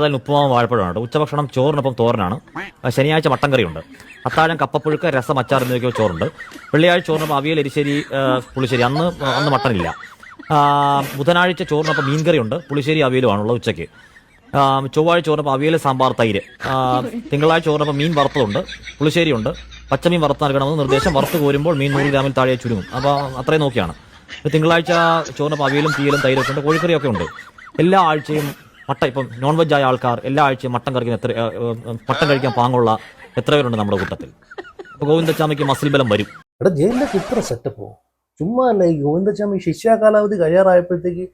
അതിൽ ഉപ്പുമാവും വാഴപ്പഴമാണ്. ഉച്ചഭക്ഷണം ചോറിനൊപ്പം തോരനാണ്. ശനിയാഴ്ച മട്ടൻ കറിയുണ്ട്. അത്താഴം കപ്പപ്പുഴുക്ക്, രസം, അച്ചാർ എന്നിവയ്ക്ക് ചോറുണ്ട്. വെള്ളിയാഴ്ച ചോറിനൊപ്പം അവിയൽ, എരിശ്ശേരി, പുളിശ്ശേരി. അന്ന് മട്ടനില്ല. ബുധനാഴ്ച ചോറിനൊപ്പം മീൻകറിയുണ്ട്. പുളിശ്ശേരി അവിയലുമാണുള്ളത് ഉച്ചയ്ക്ക്. ചൊവ്വാഴ്ച ചോറിനൊപ്പം അവിയൽ, സാമ്പാർ, തൈര്. തിങ്കളാഴ്ച ചോറിനൊപ്പം മീൻ വറുത്തതുണ്ട്, പുളിശ്ശേരിയുണ്ട്. പച്ചമീൻ വറുത്ത് നൽകണമെന്ന് നിർദ്ദേശം. വറുത്ത് കോരുമ്പോൾ മീൻ 100 ഗ്രാമിൽ താഴെ ചുരുങ്ങും. അപ്പോൾ അത്രയും നോക്കിയാണ്. തിങ്കളാഴ്ച ചോറിനൊപ്പം അവിയലും തീയലും തൈരൊക്കെ ഉണ്ട്. കോഴിക്കറിയൊക്കെ ഉണ്ട്. എല്ലാ ആഴ്ചയും ഇപ്പം നോൺ വെജ് ആയ ആൾക്കാർ എല്ലാ ആഴ്ചയും മട്ടൻ കഴിക്കാൻ പാങ്ങുള്ള എത്ര പേരുണ്ട് നമ്മുടെ കൂട്ടത്തിൽ? അപ്പോൾ ഗോവിന്ദച്ചാമിക്ക് മസിൽ ബലം വരും. ഇവിടെ ജയിലിലൊക്കെ ഇത്ര സെറ്റപ്പോ ചുമ്മാ അല്ല. ഈ ഗോവിന്ദച്ചാമി ശിക്ഷാ കാലാവധി കഴിയാറായപ്പോഴത്തേക്ക്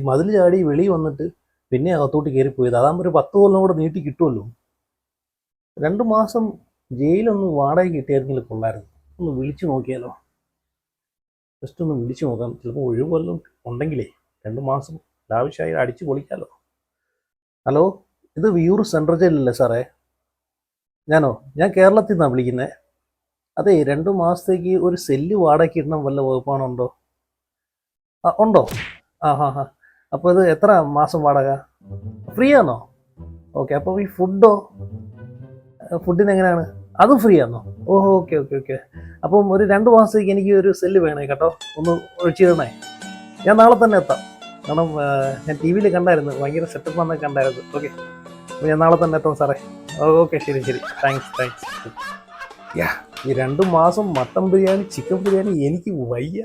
മതിൽ ചാടി വെളി വന്നിട്ട് പിന്നെ അകത്തോട്ട് കയറിപ്പോയത്. അതാകുമ്പോൾ ഒരു 10 കൊല്ലം കൂടെ നീട്ടി കിട്ടുമല്ലോ. 2 മാസം ജയിലൊന്ന് വാടക കിട്ടിയായിരുന്നെങ്കിൽ കൊള്ളായിരുന്നു. ഒന്ന് വിളിച്ചു നോക്കിയാലോ, ജസ്റ്റ് ഒന്ന് വിളിച്ചു നോക്കാം. ചിലപ്പോൾ ഒഴിവ് വല്ലതും ഉണ്ടെങ്കിലേ 2 മാസം ആവശ്യമായി അടിച്ചു പൊളിക്കാലോ. ഹലോ, ഇത് വിയൂർ സെൻട്രൽ ജയിലല്ലേ സാറേ? ഞാൻ കേരളത്തിൽ നിന്നാണ് വിളിക്കുന്നത്. അതെ, 2 മാസത്തേക്ക് ഒരു സെല്ല് വാടകയ്ക്ക് ഇടണം വല്ല വകുപ്പാണുണ്ടോ? ഉണ്ടോ? അപ്പോൾ ഇത് എത്ര മാസം വാടക? ഫ്രീ ആണോ? ഓക്കെ. അപ്പോൾ ഈ ഫുഡിന് എങ്ങനെയാണ്? അതും ഫ്രീ ആണോ? ഓഹോ, ഓക്കെ. അപ്പം ഒരു 2 മാസത്തേക്ക് എനിക്ക് ഒരു സെല്ല് വേണേ കേട്ടോ, ഒന്ന് ഒഴിച്ചു തരണേ. ഞാൻ നാളെ തന്നെ എത്താം. കാരണം ഞാൻ TV യിൽ കണ്ടായിരുന്നു, ഭയങ്കര സെറ്റപ്പ് എന്നൊക്കെ കണ്ടായിരുന്നു. ഓക്കെ, അപ്പോൾ ഞാൻ നാളെ തന്നെ എത്താം സാറേ. ഓക്കെ, ശരി. താങ്ക്സ്. ഈ 2 മാസം മട്ടൻ ബിരിയാണി, ചിക്കൻ ബിരിയാണി എനിക്ക് വയ്യ.